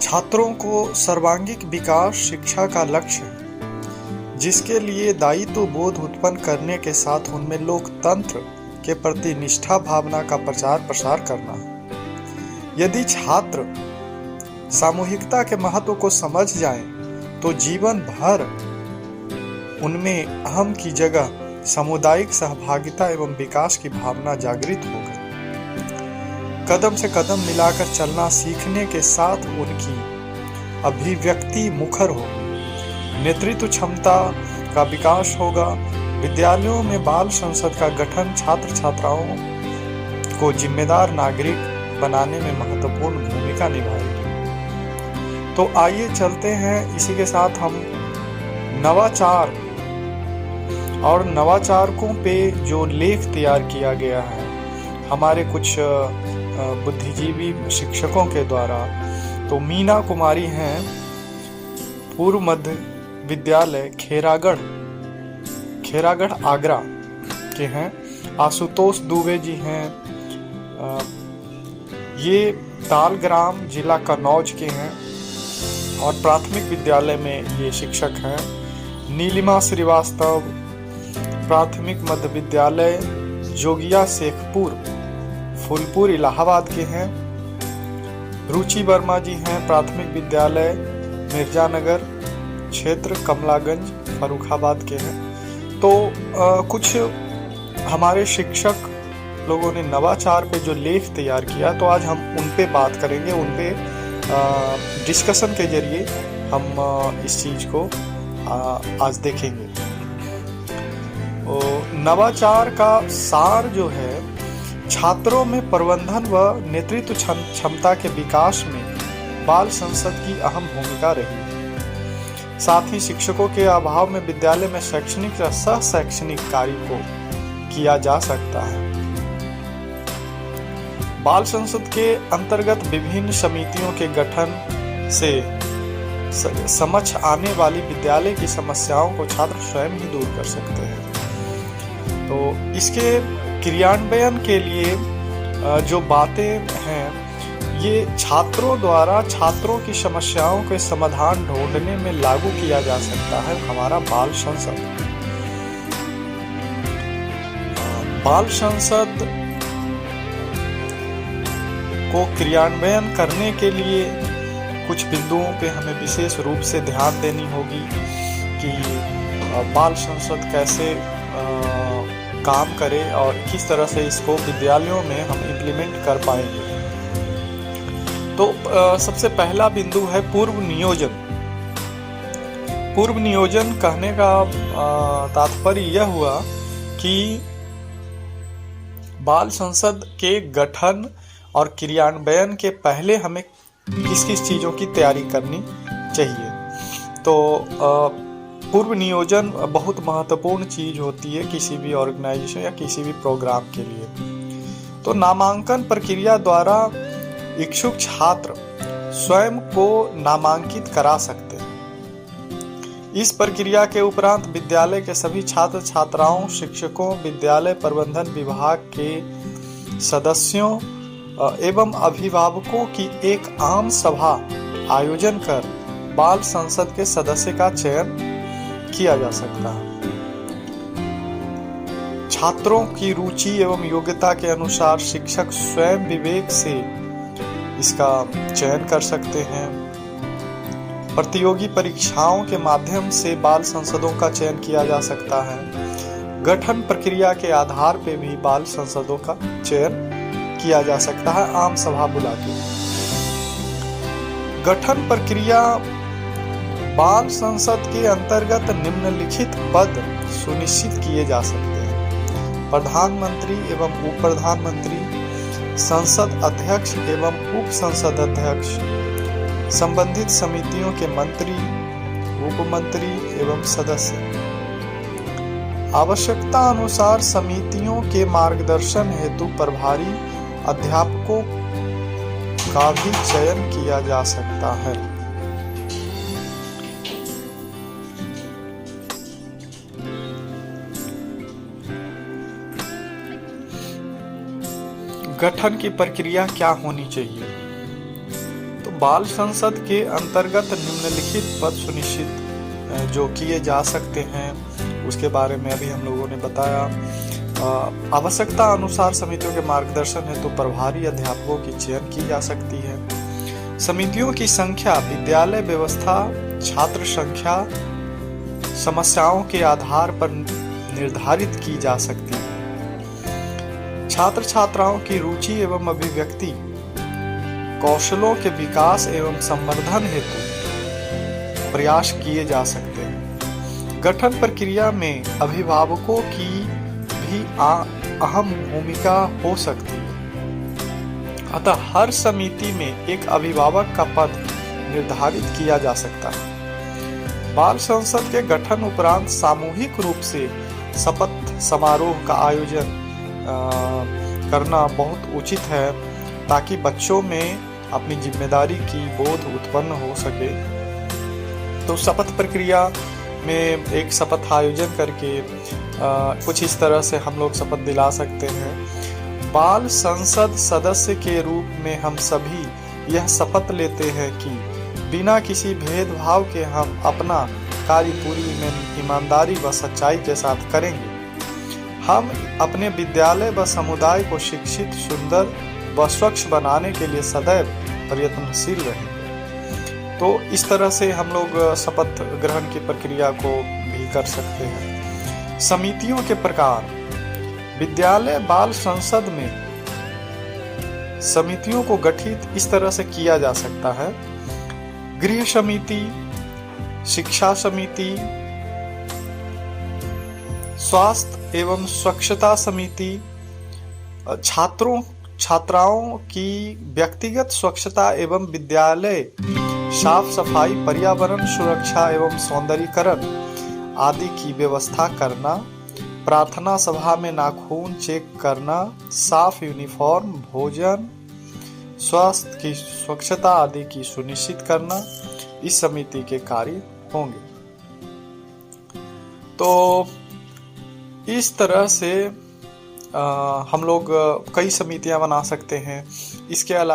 छात्रों को सर्वांगीण विकास शिक्षा का लक्ष्य है, जिसके लिए दायित्व बोध उत्पन्न करने के साथ उनमें लोकतंत्र के प्रति निष्ठा भावना का प्रचार प्रसार करना है। यदि छात्र सामूहिकता के महत्व को समझ जाएं, तो जीवन भर उनमें अहम की जगह सामुदायिक सहभागिता एवं विकास की भावना जागृत हो गई। कदम से कदम मिलाकर चलना सीखने के साथ उनकी अभिव्यक्ति मुखर होगी, नेतृत्व क्षमता का विकास होगा। विद्यालयों में बाल संसद का गठन छात्र छात्राओं को जिम्मेदार नागरिक बनाने में महत्वपूर्ण भूमिका निभाएगी। तो आइए चलते हैं, इसी के साथ हम नवाचार और नवाचारकों पे जो लेख तैयार किया गया है हमारे कुछ बुद्धिजीवी शिक्षकों के द्वारा। तो मीना कुमारी हैं, पूर्व मध्य विद्यालय खेरागढ़ आगरा के हैं। आशुतोष दुबे जी हैं, ये तालग्राम जिला कन्नौज के हैं और प्राथमिक विद्यालय में ये शिक्षक हैं। नीलिमा श्रीवास्तव प्राथमिक मध्य विद्यालय जोगिया शेखपुर फूलपुर इलाहाबाद के हैं। रुचि वर्मा जी हैं, प्राथमिक विद्यालय मिर्जानगर क्षेत्र कमलागंज फर्रुखाबाद के हैं। तो कुछ हमारे शिक्षक लोगों ने नवाचार पे जो लेख तैयार किया, तो आज हम उन पे बात करेंगे, उन पे डिस्कशन के जरिए हम इस चीज को आज देखेंगे। नवाचार का सार जो है छात्रों में प्रबंधन व नेतृत्व क्षमता के विकास में बाल संसद की अहम भूमिका रही। साथ ही शिक्षकों के अभाव में विद्यालय में शैक्षणिक या सह शैक्षणिक कार्य को किया जा सकता है। बाल संसद के अंतर्गत विभिन्न समितियों के गठन से समक्ष आने वाली विद्यालय की समस्याओं को छात्र स्वयं ही दूर कर सकते हैं। तो इसके क्रियान्वयन के लिए जो बातें हैं, ये छात्रों द्वारा छात्रों की समस्याओं के समाधान ढूंढने में लागू किया जा सकता है हमारा बाल संसद। बाल संसद को क्रियान्वयन करने के लिए कुछ बिंदुओं पे हमें विशेष रूप से ध्यान देनी होगी कि बाल संसद कैसे काम करे और किस तरह से इसको विद्यालयों में हम इम्प्लीमेंट कर पाएंगे। तो सबसे पहला बिंदु है पूर्व नियोजन। पूर्व नियोजन कहने का तात्पर्य यह हुआ कि बाल संसद के गठन और क्रियान्वयन के पहले हमें किस किस चीज़ों की तैयारी करनी चाहिए। तो पूर्व नियोजन बहुत महत्वपूर्ण चीज होती है किसी भी ऑर्गेनाइजेशन या किसी भी प्रोग्राम के लिए। तो नामांकन प्रक्रिया द्वारा इच्छुक छात्र स्वयं को नामांकित करा सकते हैं। इस प्रक्रिया के उपरांत विद्यालय के सभी छात्र छात्राओं, शिक्षकों, विद्यालय प्रबंधन विभाग के सदस्यों एवं अभिभावकों की एक आम सभा आयोजन कर बाल संसद के सदस्य का चयन किया जा सकता है। छात्रों की रुचि एवं योग्यता के अनुसार शिक्षक स्वयं विवेक से इसका चयन कर सकते हैं। प्रतियोगी परीक्षाओं के माध्यम से बाल संसदों का चयन किया जा सकता है। गठन प्रक्रिया के आधार पर भी बाल संसदों का चयन किया जा सकता है आम सभा बुला के। गठन प्रक्रिया बाल संसद के अंतर्गत निम्नलिखित पद सुनिश्चित किए जा सकते हैं: प्रधानमंत्री एवं उप प्रधानमंत्री, संसद अध्यक्ष एवं उप संसद अध्यक्ष, संबंधित समितियों के मंत्री, उप मंत्री एवं सदस्य। आवश्यकता अनुसार समितियों के मार्गदर्शन हेतु प्रभारी अध्यापकों का भी चयन किया जा सकता है। गठन की प्रक्रिया क्या होनी चाहिए? तो बाल संसद के अंतर्गत निम्नलिखित पद सुनिश्चित जो किए जा सकते हैं उसके बारे में अभी हम लोगों ने बताया। आवश्यकता अनुसार समितियों के मार्गदर्शन हेतु प्रभारी अध्यापकों की चयन की जा सकती है। समितियों की संख्या विद्यालय व्यवस्था, छात्र संख्या, समस्याओं के आधार पर निर्धारित की जा सकती है। छात्र छात्राओं की रुचि एवं अभिव्यक्ति कौशलों के विकास एवं संवर्धन हेतु प्रयास किए जा सकते हैं। गठन प्रक्रिया में अभिभावकों की भी अहम भूमिका हो सकती है। अतः हर समिति में एक अभिभावक का पद निर्धारित किया जा सकता है। बाल संसद के गठन उपरांत सामूहिक रूप से शपथ समारोह का आयोजन करना बहुत उचित है ताकि बच्चों में अपनी जिम्मेदारी की बोध उत्पन्न हो सके। तो शपथ प्रक्रिया में एक शपथ आयोजन करके कुछ इस तरह से हम लोग शपथ दिला सकते हैं। बाल संसद सदस्य के रूप में हम सभी यह शपथ लेते हैं कि बिना किसी भेदभाव के हम अपना कार्य पूरी ईमानदारी व सच्चाई के साथ करेंगे। हम अपने विद्यालय व समुदाय को शिक्षित, सुंदर व स्वच्छ बनाने के लिए सदैव प्रयत्नशील रहेंगे। तो इस तरह से हम लोग शपथ ग्रहण की प्रक्रिया को भी कर सकते हैं। समितियों के प्रकार। विद्यालय बाल संसद में समितियों को गठित इस तरह से किया जा सकता है। गृह समिति, शिक्षा समिति, स्वास्थ्य एवं स्वच्छता समिति, छात्राओं की व्यक्तिगत स्वच्छता एवं विद्यालय साफ सफाई, पर्यावरण सुरक्षा एवं सौंदर्यीकरण आदि की व्यवस्था करना, प्रार्थना सभा में नाखून चेक करना, साफ यूनिफॉर्म, भोजन, स्वास्थ्य की स्वच्छता आदि की सुनिश्चित करना इस समिति के कार्य होंगे। तो इस तरह से हम लोग कई समितियां बना सकते हैं। इसके अलावा